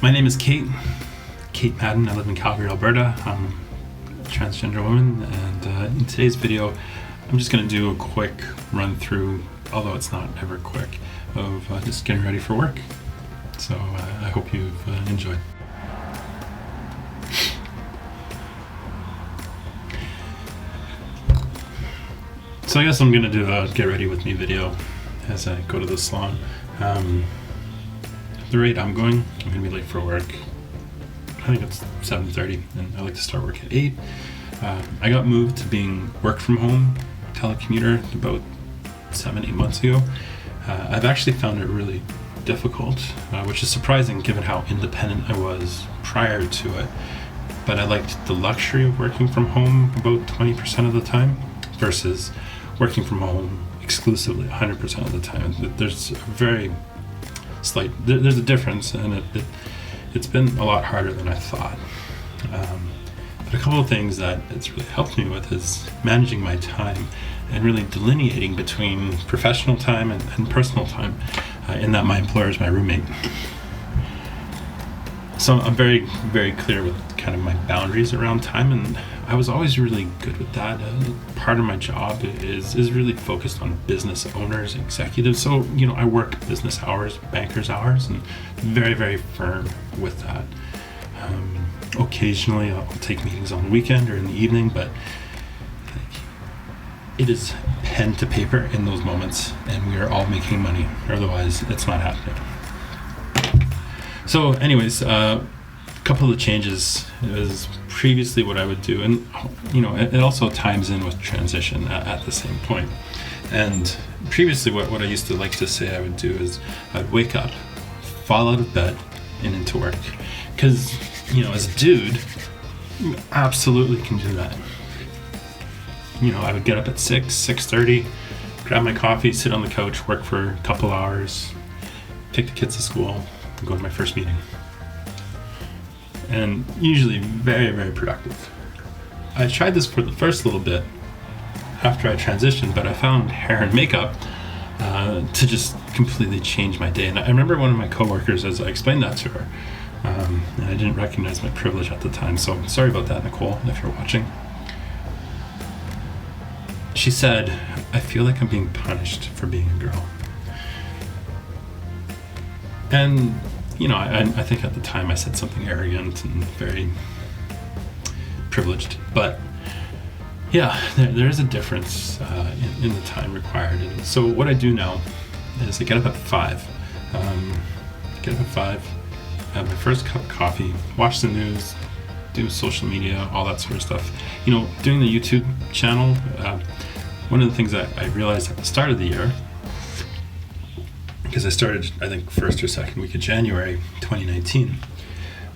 My name is Kate Madden. I live in Calgary, Alberta. I'm a transgender woman, and in today's video, I'm just going to do a quick run through, although it's not ever quick, of just getting ready for work. So I hope you've enjoyed. So I guess I'm going to do a get ready with me video as I go to the salon. The rate I'm going to be late for work. I think it's 7:30 and I like to start work at 8. I got moved to being work from home telecommuter about 7-8 months ago. I've actually found it really difficult, which is surprising given how independent I was prior to it. But I liked the luxury of working from home about 20% of the time versus working from home exclusively 100% of the time. There's a very slight, there's a difference, and it's been a lot harder than I thought. But a couple of things that it's really helped me with is managing my time and really delineating between professional time and personal time, in that my employer is my roommate. So I'm very, very clear with kind of my boundaries around time, and I was always really good with that. Part of my job is really focused on business owners, executives. So, I work business hours, banker's hours, and very, very firm with that. Occasionally I'll take meetings on the weekend or in the evening, but it is pen to paper in those moments, and we are all making money. Otherwise, it's not happening. So anyways, a couple of the changes is previously what I would do, and it also times in with transition at the same point. And previously what I used to like to say I would do is I'd wake up, fall out of bed, and into work. Because, as a dude, you absolutely can do that. I would get up at 6:30, grab my coffee, sit on the couch, work for a couple hours, take the kids to school, and go to my first meeting. And usually very, very productive. I tried this for the first little bit after I transitioned, but I found hair and makeup to just completely change my day. And I remember one of my coworkers, as I explained that to her, and I didn't recognize my privilege at the time, so sorry about that, Nicole, if you're watching. She said, "I feel like I'm being punished for being a girl." And I think at the time I said something arrogant and very privileged, but yeah, there is a difference in the time required. And so what I do now is I get up at 5. Have my first cup of coffee, watch the news, do social media, all that sort of stuff. Doing the YouTube channel, one of the things that I realized at the start of the year, because I started, I think, first or second week of January 2019,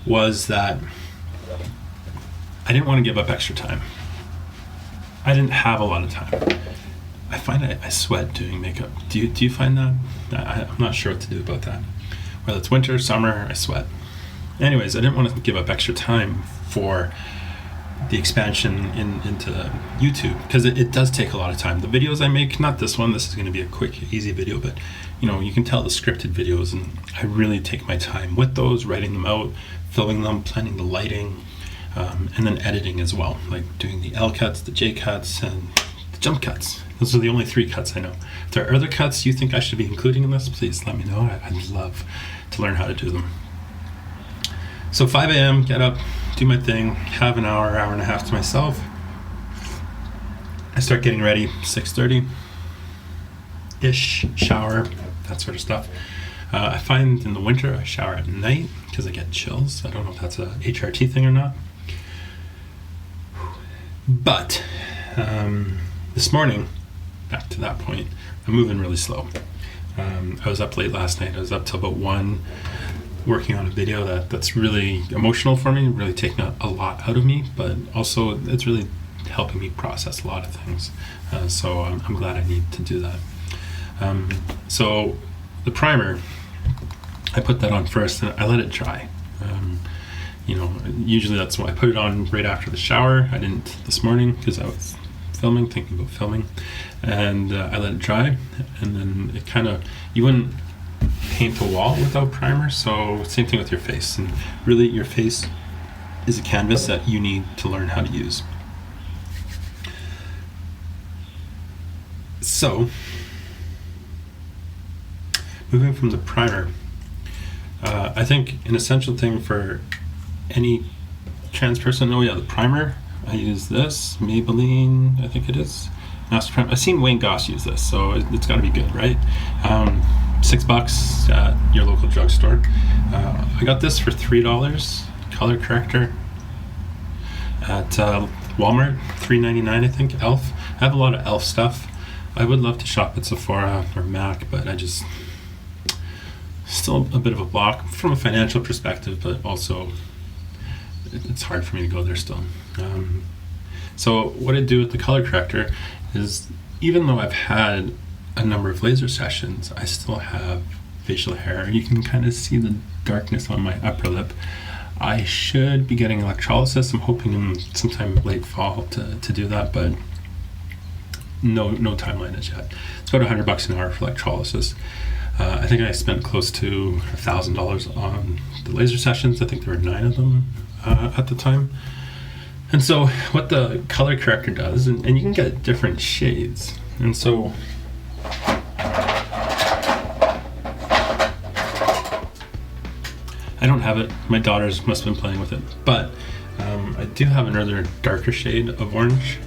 was that I didn't want to give up extra time. I didn't have a lot of time. I find I sweat doing makeup. Do you find that? I'm not sure what to do about that. Whether it's winter, summer, I sweat. Anyways, I didn't want to give up extra time for the expansion into YouTube, because it does take a lot of time. The videos I make, not this one, this is going to be a quick, easy video, but you can tell the scripted videos, and I really take my time with those, writing them out, filming them, planning the lighting, and then editing as well, like doing the L cuts, the J cuts, and the jump cuts. Those are the only 3 cuts I know. If there are other cuts you think I should be including in this, please let me know. I'd love to learn how to do them. So 5 a.m., get up, do my thing, have an hour and a half to myself. I start getting ready 6:30-ish, shower, that sort of stuff. I find in the winter I shower at night because I get chills. I don't know if that's a HRT thing or not. But this morning, back to that point, I'm moving really slow. I was up late last night. I was up till about 1, working on a video that's really emotional for me, really taking a lot out of me, but also it's really helping me process a lot of things. So I'm glad I need to do that. So the primer, I put that on first and I let it dry. Usually that's why I put it on right after the shower. I didn't this morning because I was thinking about filming, and I let it dry, and then it kind of, you wouldn't paint a wall without primer, so same thing with your face. And really, your face is a canvas that you need to learn how to use. So, moving from the primer, I think an essential thing for any trans person, the primer, I use this, Maybelline, I think it is. Master Primer. I've seen Wayne Goss use this, so it's got to be good, right? $6 at your local drugstore. I got this for $3, color corrector, at Walmart, $3.99 I think, e.l.f. I have a lot of e.l.f. stuff. I would love to shop at Sephora or MAC, but still a bit of a block from a financial perspective, but also it's hard for me to go there still. So what I do with the color corrector is, even though I've had a number of laser sessions, I still have facial hair. You can kind of see the darkness on my upper lip. I should be getting electrolysis. I'm hoping in sometime late fall to do that, but no timeline is yet. It's about $100 an hour for electrolysis. I think I spent close to $1,000 on the laser sessions. I think there were 9 of them at the time. And so what the color corrector does, and you can get different shades. And so I don't have it. My daughters must have been playing with it. But I do have another darker shade of orange.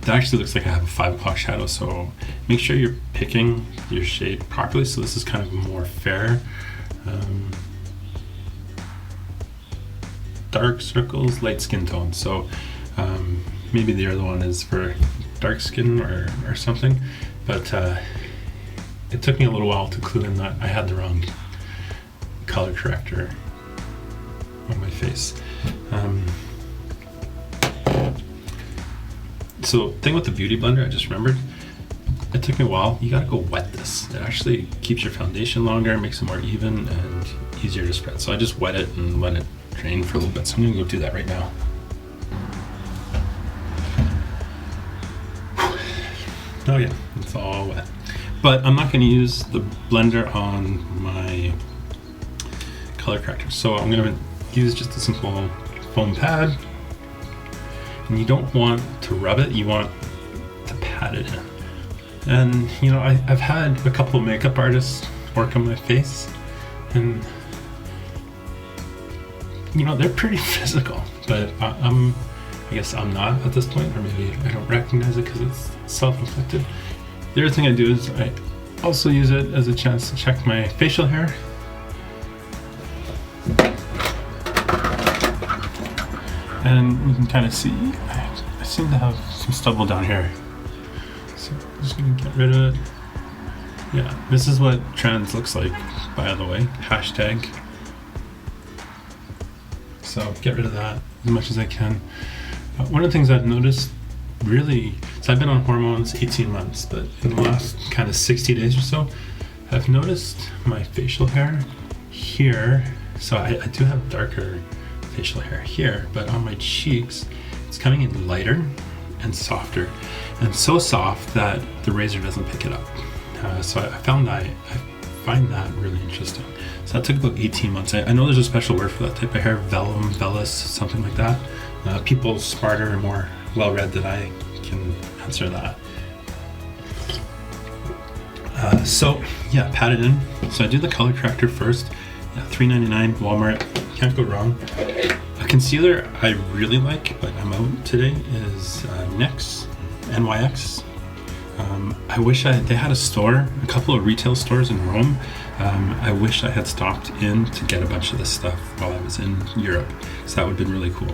That actually looks like I have a 5 o'clock shadow, so make sure you're picking your shade properly. So this is kind of more fair. Dark circles, light skin tone. So maybe the other one is for dark skin or something. But it took me a little while to clue in that I had the wrong color corrector on my face. So thing with the Beauty Blender, I just remembered, it took me a while. You gotta go wet this. It actually keeps your foundation longer, makes it more even and easier to spread. So I just wet it and let it drain for a little bit. So I'm gonna go do that right now. Oh yeah, it's all wet. But I'm not gonna use the blender on my color corrector. So I'm gonna use just a simple foam pad. And you don't want to rub it, you want to pat it in. And I've had a couple of makeup artists work on my face, and they're pretty physical, but I guess I'm not at this point, or maybe I don't recognize it because it's self-inflicted. The other thing I do is I also use it as a chance to check my facial hair. And you can kind of see, I seem to have some stubble down here. So I'm just gonna get rid of it. Yeah, this is what trans looks like, by the way, hashtag. So get rid of that as much as I can. One of the things I've noticed really, so I've been on hormones 18 months, but in the last kind of 60 days or so, I've noticed my facial hair here. So I do have darker facial hair here, but on my cheeks, it's coming in lighter and softer, and so soft that the razor doesn't pick it up. So I find that really interesting. So that took about 18 months. I know there's a special word for that type of hair, vellum, vellus, something like that. People smarter and more well-read than I can answer that. So yeah, pat it in. So I do the color corrector first. Yeah, $3.99 Walmart, can't go wrong. A concealer I really like, but I'm out today, is NYX. I wish they had a couple of retail stores in Rome. I wish I had stopped in to get a bunch of this stuff while I was in Europe, so that would have been really cool.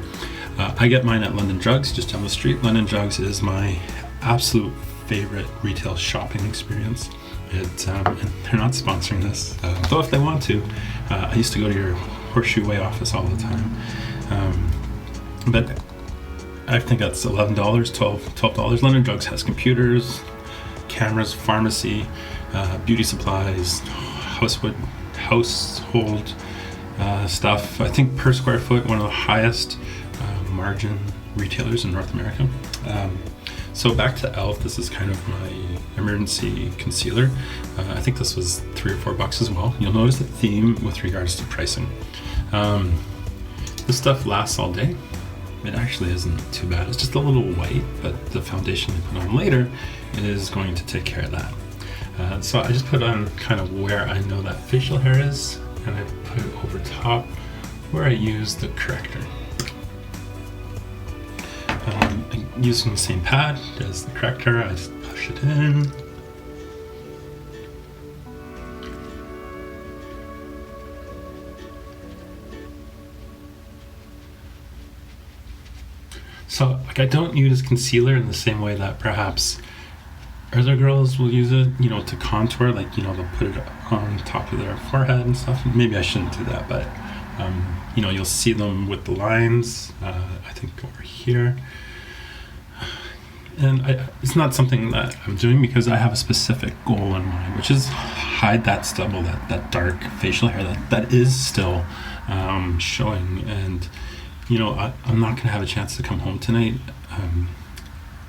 I get mine at London Drugs, just down the street. London Drugs is my absolute favorite retail shopping experience. And they're not sponsoring this, though if they want to. I used to go to your Horseshoe Way office all the time. But I think that's $11, $12. London Drugs has computers, cameras, pharmacy, beauty supplies, household stuff. I think per square foot, one of the highest margin retailers in North America. So back to e.l.f. This is kind of my emergency concealer. I think this was $3 or $4 as well. You'll notice the theme with regards to pricing. This stuff lasts all day. It actually isn't too bad. It's just a little white, but the foundation I put on later is going to take care of that. So I just put on kind of where I know that facial hair is, and I put it over top where I use the corrector. I'm using the same pad as the corrector. I just push it in. So, like, I don't use concealer in the same way that perhaps other girls will use it, you know, to contour, like, you know, they'll put it on top of their forehead and stuff. Maybe I shouldn't do that, but, you know, you'll see them with the lines, I think over here. And it's not something that I'm doing because I have a specific goal in mind, which is hide that stubble, that dark facial hair that is still showing. And, you know, I'm not going to have a chance to come home tonight.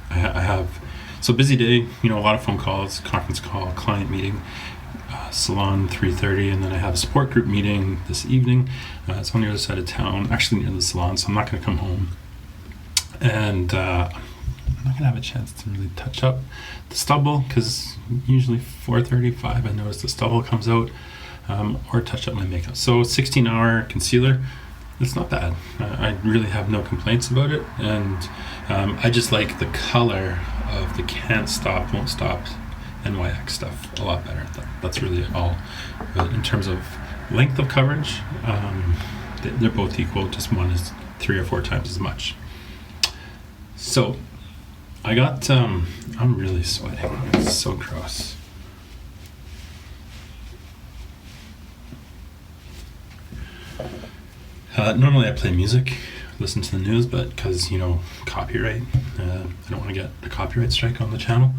I have, so busy day, you know, a lot of phone calls, conference call, client meeting, salon 3:30, and then I have a support group meeting this evening. It's on the other side of town, actually near the salon, so I'm not going to come home. And I'm not gonna have a chance to really touch up the stubble because usually 4:35 I notice the stubble comes out, or touch up my makeup. So 16-hour concealer, it's not bad. I really have no complaints about it, and I just like the color of the can't stop, won't stop NYX stuff a lot better. That's really all. But in terms of length of coverage, they're both equal, just one is 3 or 4 times as much. So I got, I'm really sweating. It's so gross. Normally I play music, listen to the news, but because, you know, copyright, I don't want to get a copyright strike on the channel.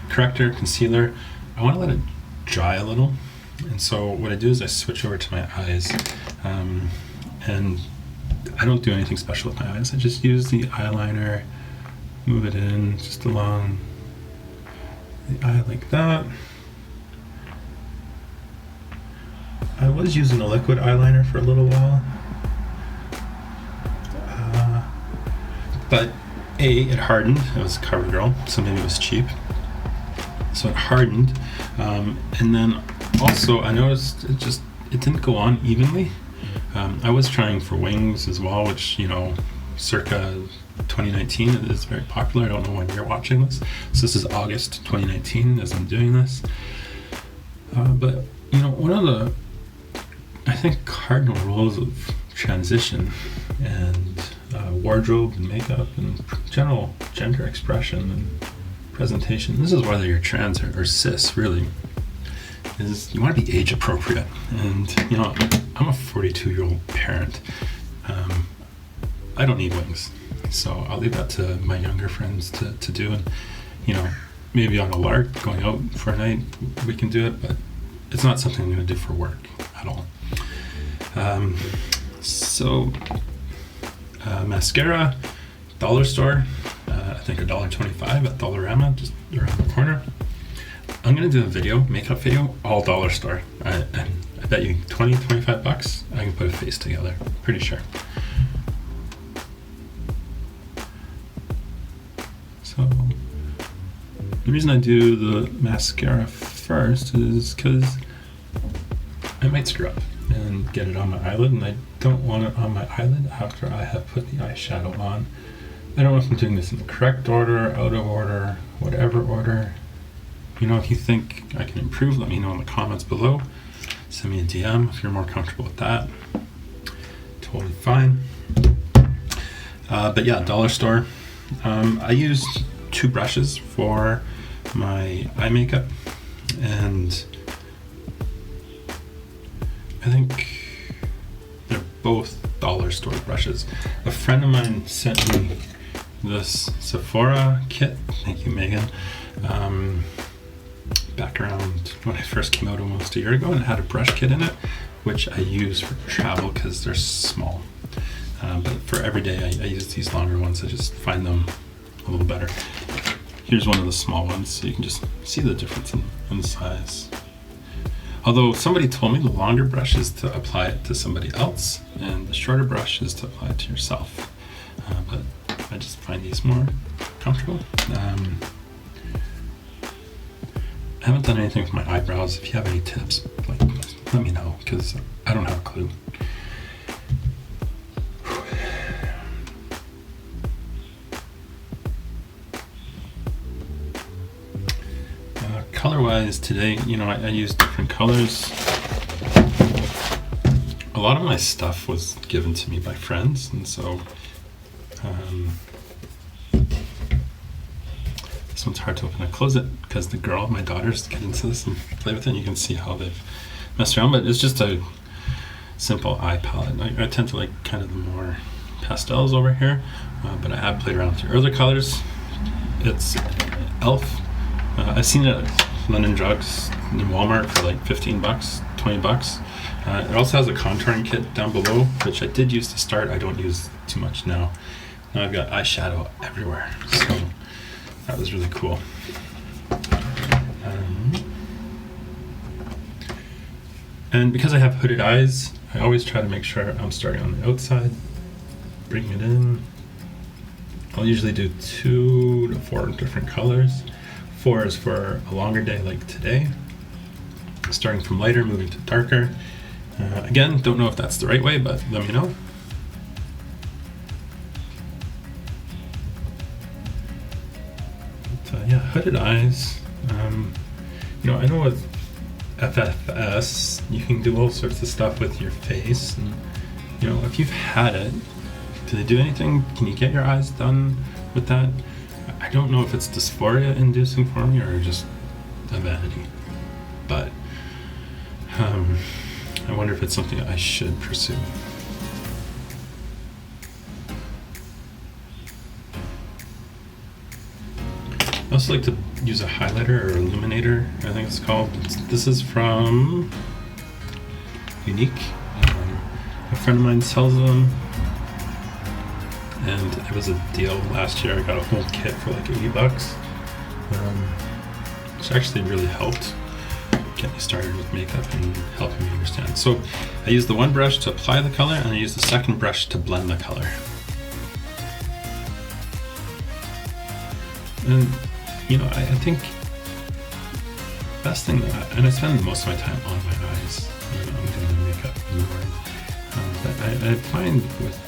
Corrector, concealer, I want to let it dry a little. And so what I do is I switch over to my eyes, and I don't do anything special with my eyes. I just use the eyeliner, move it in just along the eye like that. I was using a liquid eyeliner for a little while, but it hardened. It was CoverGirl, so maybe it was cheap. So it hardened, and then also I noticed it didn't go on evenly. I was trying for wings as well, which, you know, circa 2019 is very popular. I don't know when you're watching this. So this is August 2019 as I'm doing this. But, you know, one of the, I think, cardinal rules of transition and wardrobe and makeup and general gender expression and presentation, this is whether you're trans or cis, really, is you want to be age appropriate. And, you know, I'm a 42-year-old parent. I don't need wings, so I'll leave that to my younger friends to do. And, you know, maybe on a lark, going out for a night, we can do it, but it's not something I'm going to do for work at all. Mascara, dollar store, I think $1.25 at Dollarama, just around the corner. I'm gonna do a video, makeup video, all dollar store. And I bet you $20-25 I can put a face together, pretty sure. So the reason I do the mascara first is because I might screw up and get it on my eyelid, and I don't want it on my eyelid after I have put the eyeshadow on. I don't know if I'm doing this in the correct order, out of order, whatever order. You know, if you think I can improve, let me know in the comments below. Send me a DM if you're more comfortable with that. Totally fine. But yeah, dollar store. I used 2 brushes for my eye makeup, and I think they're both dollar store brushes. A friend of mine sent me this Sephora kit, thank you Megan, back around when I first came out almost a year ago, and it had a brush kit in it, which I use for travel because they're small. But for every day, I use these longer ones. I just find them a little better. Here's one of the small ones, so you can just see the difference in size. Although somebody told me the longer brush is to apply it to somebody else, and the shorter brush is to apply it to yourself. But I just find these more comfortable. I haven't done anything with my eyebrows. If you have any tips, let me know, because I don't have a clue. Color-wise today, I use different colors. A lot of my stuff was given to me by friends, and so this one's hard to open and close it because my daughters get into this and play with it, and you can see how they've messed around, but it's just a simple eye palette. I tend to like kind of the more pastels over here, but I have played around with other colors. It's e.l.f. I've seen it at London Drugs in Walmart for like $15, $20. It also has a contouring kit down below, which I did use to start. I don't use too much now. Now I've got eyeshadow everywhere, so that was really cool. And because I have hooded eyes, I always try to make sure I'm starting on the outside, bring it in. I'll usually do 2 to 4 different colors. 4 is for a longer day like today, starting from lighter, moving to darker. Again, don't know if that's the right way, but let me know. But, yeah, hooded eyes. I know with FFS, you can do all sorts of stuff with your face. And, if you've had it, do they do anything? Can you get your eyes done with that? I don't know if it's dysphoria inducing for me or just a vanity, but I wonder if it's something I should pursue. I also like to use a highlighter or illuminator, I think it's called. This is from Unique. A friend of mine sells them, and it was a deal last year. I got a whole kit for like $80, which actually really helped get me started with makeup and helping me understand. So I use the one brush to apply the color, and I use the second brush to blend the color. And I think best thing and I spend most of my time on my eyes when I'm doing the makeup in the morning. But I find with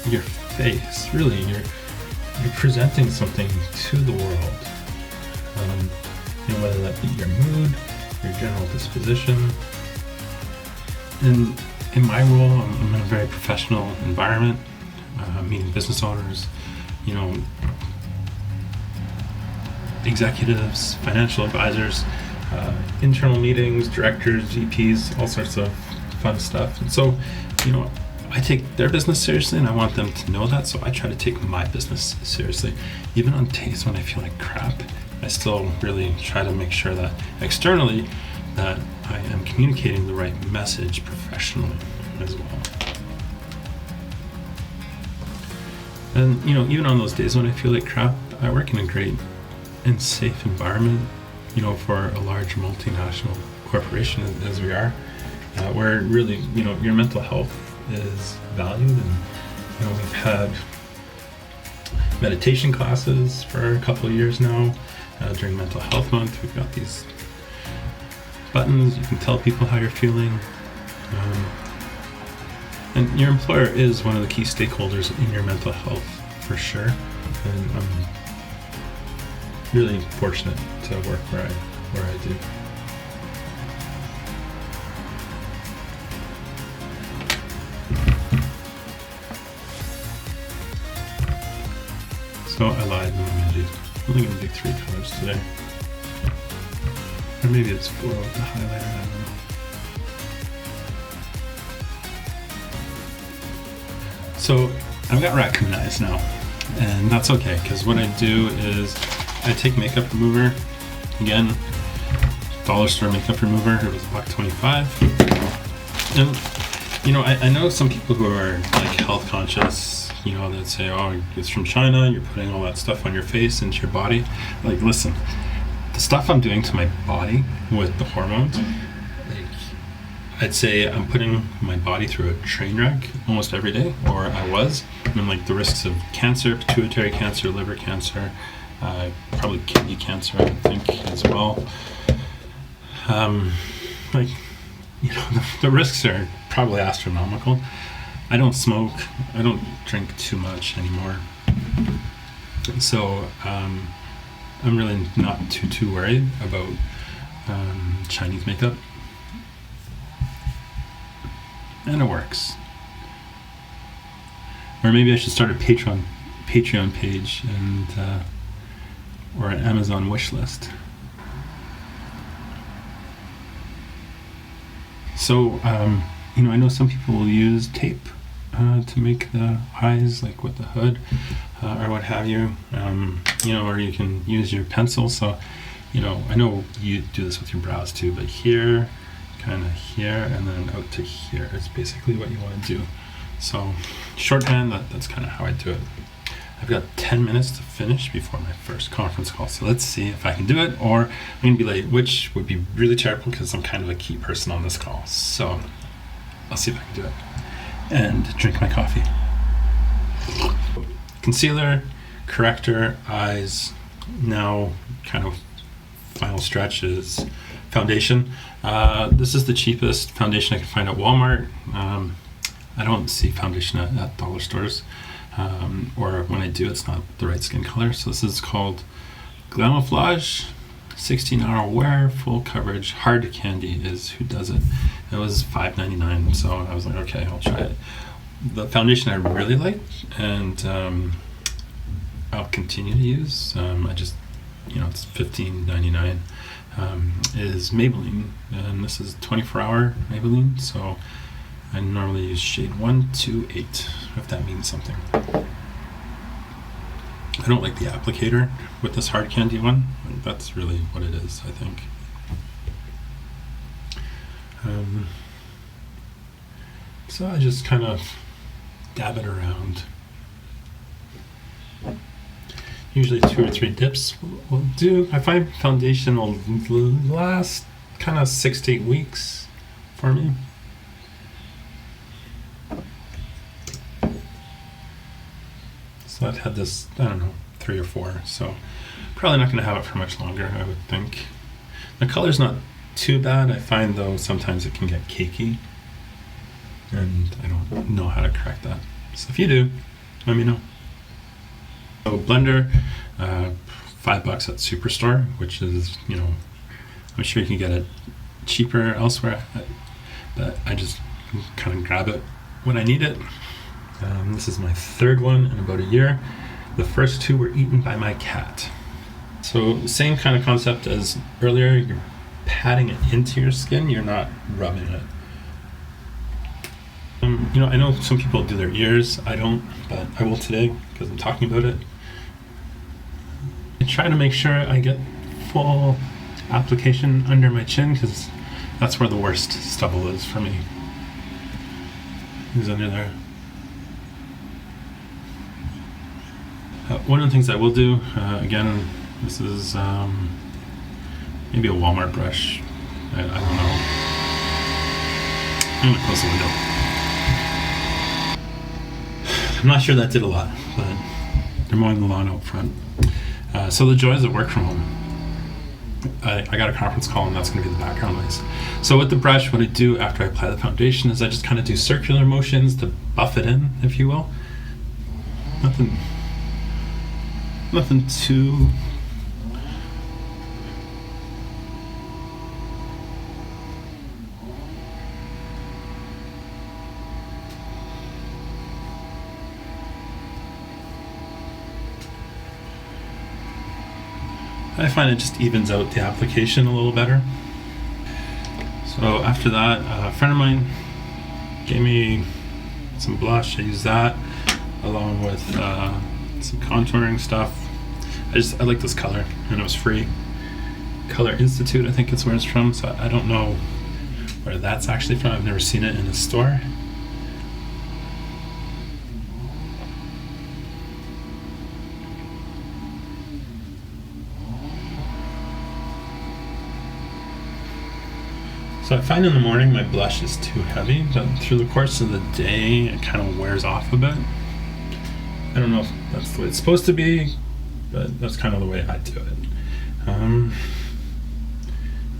your face, really, you're presenting something to the world. Whether that be your mood, your general disposition. And in my role, I'm in a very professional environment, meeting business owners, executives, financial advisors, internal meetings, directors, VPs, all sorts of fun stuff. And so, I take their business seriously, and I want them to know that, so I try to take my business seriously. Even on days when I feel like crap, I still really try to make sure that externally that I am communicating the right message professionally as well. And even on those days when I feel like crap, I work in a great and safe environment, for a large multinational corporation as we are, where really, your mental health is valued. And we've had meditation classes for a couple of years now. During Mental Health Month, we've got these buttons. You can tell people how you're feeling. And your employer is one of the key stakeholders in your mental health, for sure. And I'm really fortunate to work where I do. So I lied. I'm only going to do 3 colors today. Or maybe it's 4 with the highlighter, I don't know. So I've got raccoon eyes now, and that's okay, because what I do is I take makeup remover, again, dollar store makeup remover. It was $1.25. And I know some people who are like health conscious, that say, oh, it's from China, you're putting all that stuff on your face, into your body. Like, listen, the stuff I'm doing to my body with the hormones, like, I'd say I'm putting my body through a train wreck almost every day, or I was. And like the risks of cancer, pituitary cancer, liver cancer, probably kidney cancer, I think, as well. The risks are probably astronomical. I don't smoke. I don't drink too much anymore. So I'm really not too worried about Chinese makeup. And it works. Or maybe I should start a Patreon page and or an Amazon wish list. So, I know some people will use tape to make the eyes, like with the hood or what have you, or you can use your pencil. So, I know you do this with your brows too, but here, kind of here, and then out to here is basically what you want to do. So, shorthand, that's kind of how I do it. I've got 10 minutes to finish before my first conference call, so let's see if I can do it, or I'm going to be late, which would be really terrible because I'm kind of a key person on this call. So I'll see if I can do it. And drink my coffee. Concealer, corrector, eyes, now kind of final stretch is foundation. This is the cheapest foundation I can find at Walmart. I don't see foundation at dollar stores. Or when I do, it's not the right skin color. So this is called Glamouflage, 16-hour wear, full coverage, hard candy is who does it. It was $5.99, so I was like, okay, I'll try it. The foundation I really like, and I'll continue to use, I just, it's $15.99, is Maybelline, and this is 24-hour Maybelline, so I normally use shade 128, if that means something. I don't like the applicator with this hard candy one. That's really what it is, I think. So I just kind of dab it around. Usually 2 or 3 dips will do. I find foundation will last kind of 6 to 8 weeks for me. So I've had this, 3 or 4, so probably not going to have it for much longer, I would think. The color's not too bad. I find, though, sometimes it can get cakey, and I don't know how to correct that. So if you do, let me know. So blender, $5 at Superstore, which is, I'm sure you can get it cheaper elsewhere, but I just kind of grab it when I need it. This is my 3rd one in about a year. The first 2 were eaten by my cat. So same kind of concept as earlier. You're patting it into your skin. You're not rubbing it. I know some people do their ears. I don't, but I will today because I'm talking about it. I try to make sure I get full application under my chin because that's where the worst stubble is for me. Is under there. One of the things I will do, again, this is maybe a Walmart brush. I don't know. I'm going to close the window. I'm not sure that did a lot, but they're mowing the lawn out front. So the joys of work from home. I got a conference call, and that's going to be the background noise. So with the brush, what I do after I apply the foundation is I just kind of do circular motions to buff it in, if you will. Nothing too... I find it just evens out the application a little better. So after that, a friend of mine gave me some blush. I use that along with some contouring stuff. I like this color, and it was free. Color Institute, I think it's where it's from, so I don't know where that's actually from. I've never seen it in a store. So I find in the morning my blush is too heavy, but through the course of the day it kind of wears off a bit. I don't know if that's the way it's supposed to be, but that's kind of the way I do it. And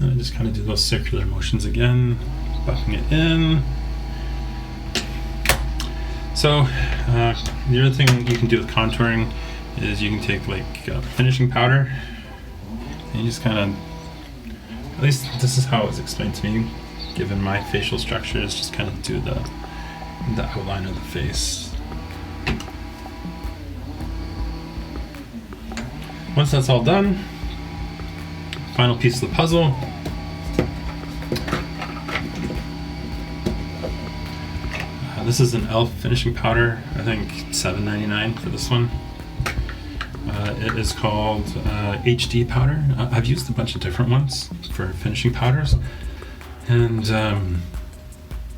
I just kind of do those circular motions again, buffing it in. So the other thing you can do with contouring is you can take like finishing powder and you just kind of, at least this is how it was explained to me, given my facial structure, is just kind of do the outline of the face. Once that's all done, final piece of the puzzle. This is an e.l.f. finishing powder, I think $7.99 for this one. It is called HD powder. I've used a bunch of different ones for finishing powders, and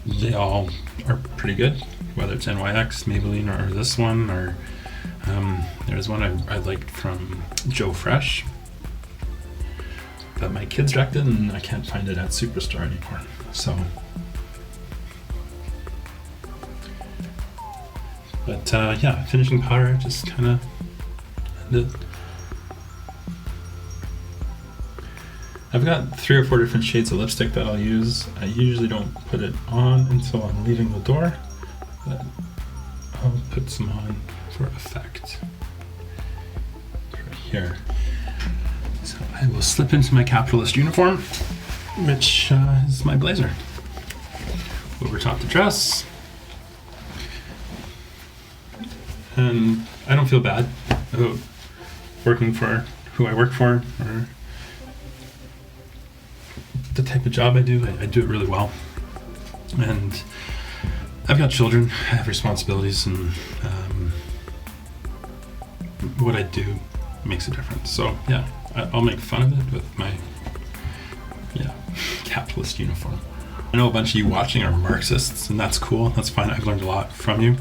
they all are pretty good, whether it's NYX, Maybelline, or this one, or there's one I liked from Joe Fresh that my kids wrecked it, and I can't find it at Superstore anymore. So, but yeah, finishing powder, just kind of. I've got 3 or 4 different shades of lipstick that I'll use. I usually don't put it on until I'm leaving the door, but I'll put some on for effect right here. So I will slip into my capitalist uniform, which is my blazer. Over top the dress. And I don't feel bad about working for who I work for, or the type of job I do. I do it really well, and I've got children, I have responsibilities, and what I do makes a difference. So yeah, I'll make fun of it with my capitalist uniform. I know a bunch of you watching are Marxists, and that's cool, that's fine. I've learned a lot from you,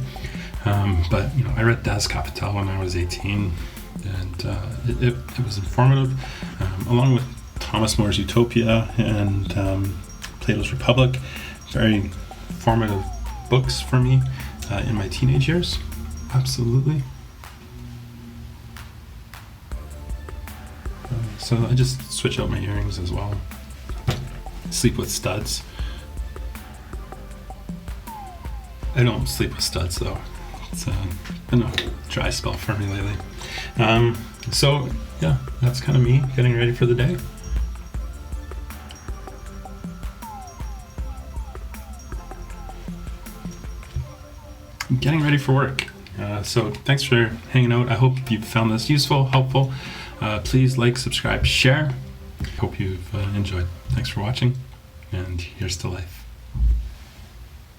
but you know, I read Das Kapital when I was 18, and it was informative, along with Thomas More's Utopia and Plato's Republic. Very formative books for me in my teenage years. Absolutely. So I just switch out my earrings as well. Sleep with studs. I don't sleep with studs though. It's been a dry spell for me lately. So yeah, that's kind of me getting ready for the day. Getting ready for work. So thanks for hanging out. I hope you found this useful, helpful. Please like, subscribe, share. Hope you've enjoyed. Thanks for watching, and here's to life.